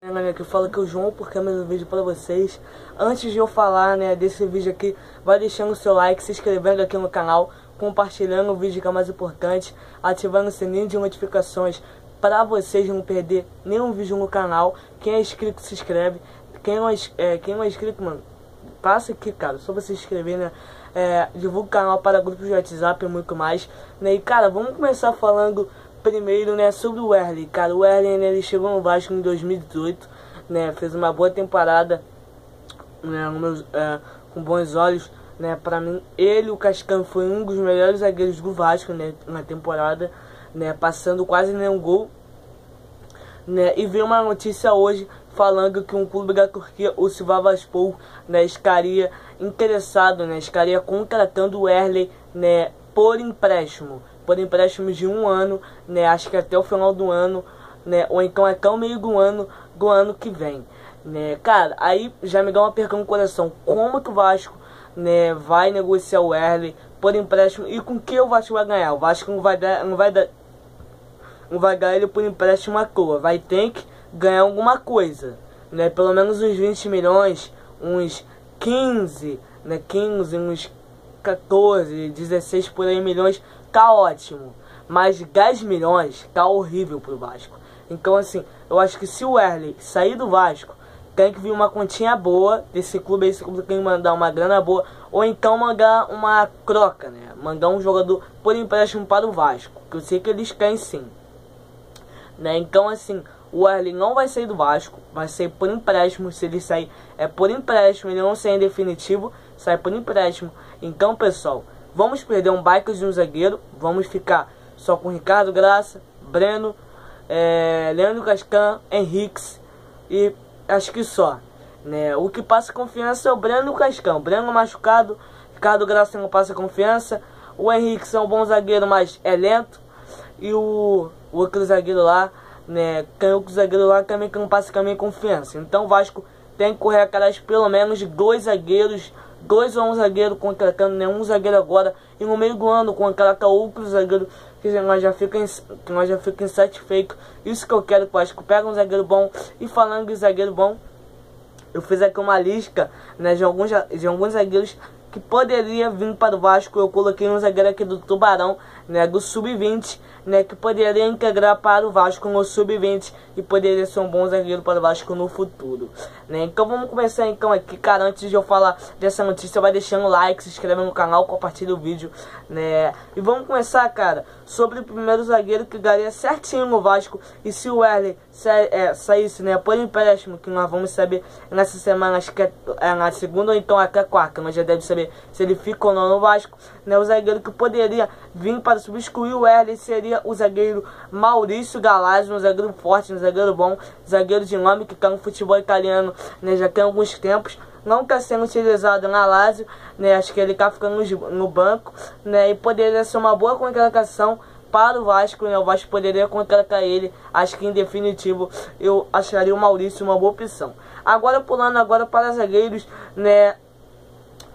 Galera, que fala que é o João, porque é mais um vídeo para vocês. Antes de eu falar, desse vídeo aqui, vai deixando o seu like, se inscrevendo aqui no canal, compartilhando o vídeo que é mais importante, ativando o sininho de notificações para vocês não perder nenhum vídeo no canal. Quem é inscrito se inscreve, quem não é inscrito, mano, passa aqui, cara, só você se inscrever, divulga o canal para grupos de WhatsApp e muito mais, E cara, vamos começar falando primeiro, sobre o Wesley. Cara, o Wesley, ele chegou no Vasco em 2018, fez uma boa temporada, com bons olhos, Pra mim, ele, o Cascão, foi um dos melhores zagueiros do Vasco, na temporada, passando quase nenhum gol, E veio uma notícia hoje falando que um clube da Turquia, o Sivasspor, estaria interessado, estaria contratando o Wesley, por empréstimo de um ano, acho que até o final do ano, ou então até o meio do ano que vem, Cara, aí já me dá uma pergunta no coração: como que o Vasco, vai negociar o Wesley por empréstimo, e com que o Vasco vai ganhar? O Vasco não vai ganhar ele por empréstimo à toa, vai ter que ganhar alguma coisa, pelo menos uns 20 milhões, uns 15, uns 14, 16 por aí milhões, tá ótimo. Mas 10 milhões tá horrível pro Vasco. Então, assim, eu acho que se o Wesley sair do Vasco, tem que vir uma continha boa desse clube. Esse clube tem que mandar uma grana boa, ou então mandar uma troca, mandar um jogador por empréstimo para o Vasco, que eu sei que eles querem sim, Então, assim, o Wesley não vai sair do Vasco, vai sair por empréstimo. Se ele sair, é por empréstimo, ele não sair em definitivo, sai por empréstimo. Então, pessoal, vamos perder um baita de um zagueiro, vamos ficar só com Ricardo Graça, Breno, Leandro Cascan, Henriques, e acho que só, O que passa confiança é o Breno e o Cascan. O Breno machucado, Ricardo Graça não passa confiança, o Henriques é um bom zagueiro, mas é lento, e o outro zagueiro lá, tem outro zagueiro lá também que não passa também confiança. Então o Vasco tem que correr atrás pelo menos de dois zagueiros, 2 ou 1 zagueiro, contratando um zagueiro agora, e no meio do ano contrata outro zagueiro, que nós já fica insatisfeito. Isso que eu quero, que o Vasco pega um zagueiro bom. E falando de zagueiro bom, eu fiz aqui uma lista, de alguns zagueiros que poderia vir para o Vasco. Eu coloquei um zagueiro aqui do Tubarão, do Sub-20, que poderia integrar para o Vasco no Sub-20 e poderia ser um bom zagueiro para o Vasco no futuro, Então vamos começar então aqui, cara. Antes de eu falar dessa notícia, vai deixando o like, se inscreve no canal, compartilha o vídeo, E vamos começar, cara, sobre o primeiro zagueiro que daria certinho no Vasco. E se o Wesley saísse, por empréstimo, que nós vamos saber nessa semana, acho que é na segunda ou então até quarta, nós já deve saber se ele fica ou não no Vasco, O zagueiro que poderia vir para substituir o Wesley seria o zagueiro Maurício Galazzi, um zagueiro forte, um zagueiro bom, zagueiro de nome, que está no futebol italiano, já tem alguns tempos. Não está sendo utilizado na Lazio, acho que ele está ficando no banco, E poderia ser uma boa contratação para o Vasco, O Vasco poderia contratar ele. Acho que em definitivo eu acharia o Maurício uma boa opção. Agora pulando agora para zagueiros,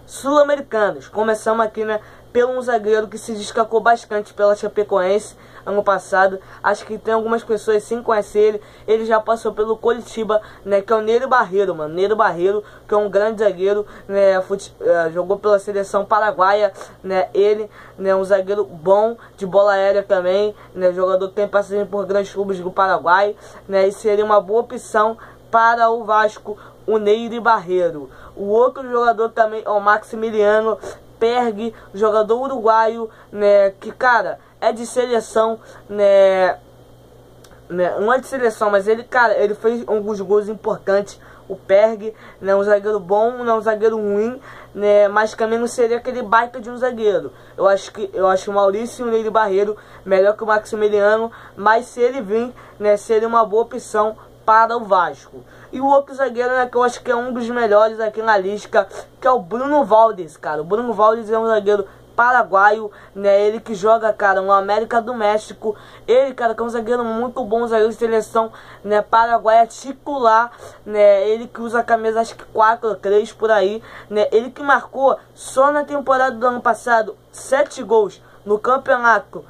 sul-americanos. Começamos aqui, pelo um zagueiro que se destacou bastante pela Chapecoense ano passado. Acho que tem algumas pessoas sim conhecem ele. Ele já passou pelo Coritiba, que é o Nery Barreiro, mano. Nery Barreiro, que é um grande zagueiro, jogou pela seleção paraguaia, Ele, um zagueiro bom de bola aérea também, Jogador que tem passagem por grandes clubes do Paraguai, E seria uma boa opção para o Vasco, o Nery Barreiro. O outro jogador também é o Maximiliano Perg, jogador uruguaio, que, cara, é de seleção, não é de seleção, mas ele, cara, ele fez alguns gols importantes. O Perg, um zagueiro bom, não é um zagueiro ruim, mas também não seria aquele baita de um zagueiro. Eu acho o Maurício e o Nery Barreiro melhor que o Maximiliano, mas se ele vir, seria uma boa opção para o Vasco. E o outro zagueiro, que eu acho que é um dos melhores aqui na lista, que é o Bruno Valdez, cara. O Bruno Valdez é um zagueiro paraguaio, Ele que joga, cara, no América do México. Ele, cara, que é um zagueiro muito bom, um zagueiro de seleção, paraguaia titular, Ele que usa a camisa, acho que 4 ou 3 por aí, Ele que marcou só na temporada do ano passado 7 gols no campeonato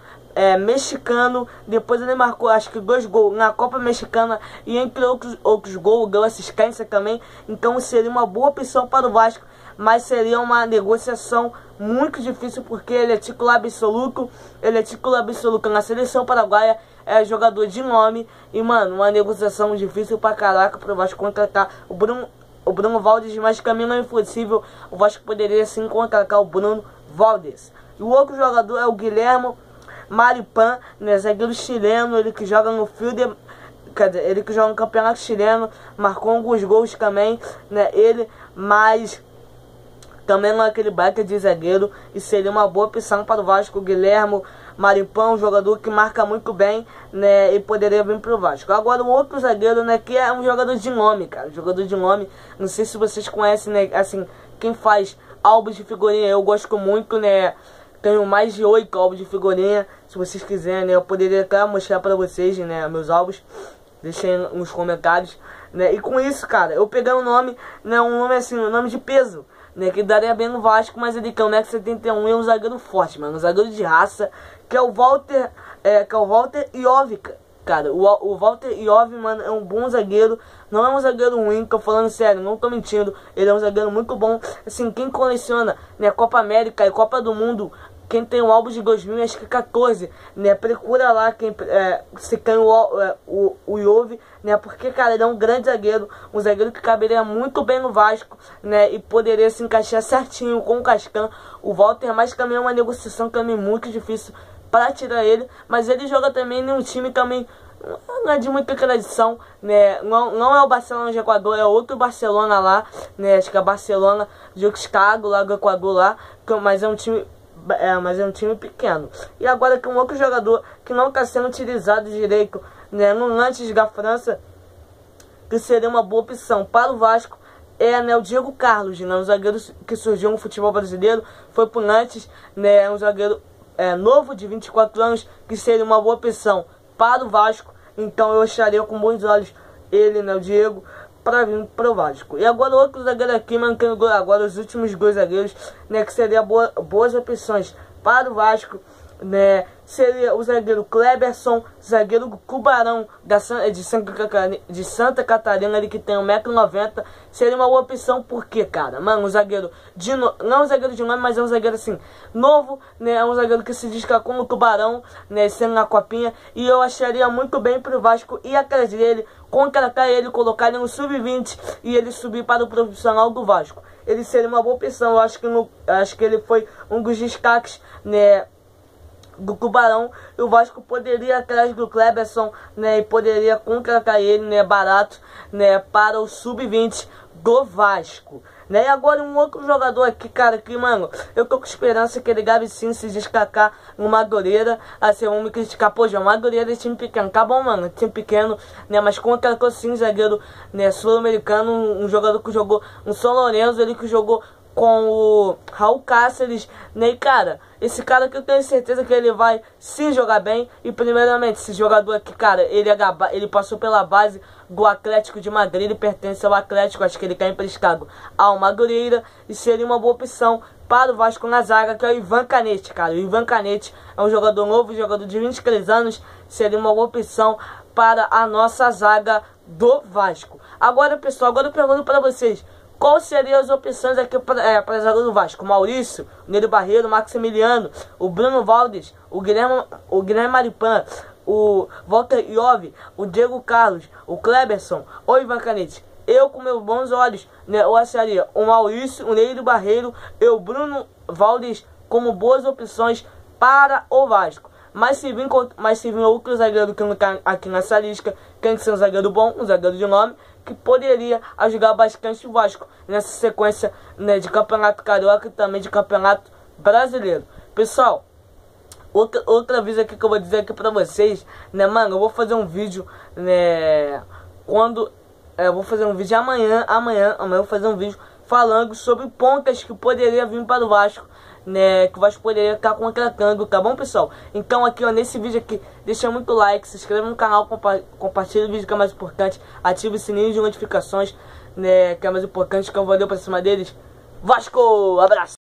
mexicano. Depois ele marcou acho que 2 gols na Copa Mexicana e entre outros gols, deu assistência também. Então seria uma boa opção para o Vasco, mas seria uma negociação muito difícil porque ele é titular absoluto. Ele é titular absoluto na seleção paraguaia, é jogador de nome. E mano, uma negociação difícil pra caraca pro Vasco contratar o Bruno Valdes, mas caminho não é impossível. O Vasco poderia sim contratar o Bruno Valdes. E o outro jogador é o Guilherme Maripan, né, zagueiro chileno, ele que joga no Fielder, ele que joga no campeonato chileno, marcou alguns gols também, né, ele, mas também não é aquele baita de zagueiro, e seria uma boa opção para o Vasco. O Guilherme Maripan, um jogador que marca muito bem, né, e poderia vir pro Vasco. Agora o outro zagueiro, né, que é um jogador de nome, cara, jogador de nome, não sei se vocês conhecem, né, assim, quem faz álbuns de figurinha, eu gosto muito, né, tenho mais de 8 álbuns de figurinha. Se vocês quiserem, né, eu poderia até mostrar pra vocês, né, meus álbuns. Deixem nos comentários, né. E com isso, cara, eu peguei um nome, né, um nome assim, um nome de peso, né, que daria bem no Vasco, mas ele que é o Nex 71 e é um zagueiro forte, mano, um zagueiro de raça, que é o Walter Jovic. Cara, o Walter Jovic, mano, é um bom zagueiro, não é um zagueiro ruim, tô falando sério, não tô mentindo, ele é um zagueiro muito bom. Assim, quem coleciona, né, Copa América e Copa do Mundo, quem tem o álbum de 2014, né, procura lá quem se tem o Jovic, né, porque, cara, ele é um grande zagueiro, um zagueiro que caberia muito bem no Vasco, né, e poderia se encaixar certinho com o Cascão. O Walter, mas também é uma negociação também muito difícil para tirar ele, mas ele joga também em um time também não é de muita tradição, né, não é o Barcelona de Equador, é outro Barcelona lá, né, acho que é Barcelona de Chicago, lá do Equador lá, mas é um time pequeno. E agora que um outro jogador que não está sendo utilizado direito, né, no Nantes da França, que seria uma boa opção para o Vasco, né, o Diego Carlos, né, um zagueiro que surgiu no futebol brasileiro, foi pro Nantes, né, um zagueiro novo de 24 anos, que seria uma boa opção para o Vasco. Então eu acharia com bons olhos ele, né, o Diego, para vir pro Vasco. E agora outro zagueiro aqui, mancando agora os últimos 2 zagueiros, né, que seria boas opções para o Vasco, né, seria o zagueiro Kleberson, zagueiro Tubarão de Santa Catarina, ele que tem 1,90 m, seria uma boa opção, porque, cara, mano, um zagueiro não um zagueiro de nome, mas é um zagueiro assim, novo, né, é um zagueiro que se destacou no Tubarão, né, sendo na copinha, e eu acharia muito bem pro Vasco ir atrás dele, contratar ele, colocar ele no sub-20 e ele subir para o profissional do Vasco. Ele seria uma boa opção, eu acho que ele foi um dos destaques, né, do Tubarão, e o Vasco poderia ir atrás do Kleberson, né, e poderia contratar ele, né, barato, né, para o sub-20 do Vasco, né. E agora um outro jogador aqui, cara, que, mano, eu tô com esperança que ele deve sim se destacar no Madureira. Assim, vamos me criticar, pô, já Madureira é time pequeno, tá bom, mano, time pequeno, né, mas contratou sim zagueiro, né, sul-americano, um jogador que jogou no São Lourenço, ele que jogou com o Raul Cáceres, né, e, cara, esse cara que eu tenho certeza que ele vai sim jogar bem. E primeiramente, esse jogador aqui, cara, ele passou pela base do Atlético de Madrid, ele pertence ao Atlético, acho que ele quer emprestado ao Madureira, e seria uma boa opção para o Vasco na zaga, que é o Ivan Canete, cara. O Ivan Canete é um jogador novo, jogador de 23 anos, seria uma boa opção para a nossa zaga do Vasco. Agora, pessoal, agora eu pergunto para vocês, qual seriam as opções aqui para a zaga do Vasco? O Maurício, o Nélio Barreiro, o Maximiliano, o Bruno Valdes, o Guilherme Maripan, o Walter Jovic, o Diego Carlos, o Kleberson ou o Ivan Canete? Eu, com meus bons olhos, né, eu acharia o Maurício, o Nélio Barreiro e o Bruno Valdes como boas opções para o Vasco. Mas se vir outro zagueiro que não está aqui nessa lista, tem que ser um zagueiro bom, um zagueiro de nome, que poderia ajudar bastante o Vasco nessa sequência, né, de campeonato carioca e também de campeonato brasileiro. Pessoal, outra aviso aqui que eu vou dizer aqui pra vocês, né, mano, eu vou fazer um vídeo, né, eu vou fazer um vídeo amanhã eu vou fazer um vídeo falando sobre pontas que poderia vir para o Vasco, né, que o Vasco poderia estar contratando, tá bom, pessoal? Então aqui, ó, nesse vídeo aqui, deixa muito like, se inscreva no canal, compartilha o vídeo que é mais importante, ativa o sininho de notificações, né, que é mais importante, que eu vou dar pra cima deles. Vasco, abraço!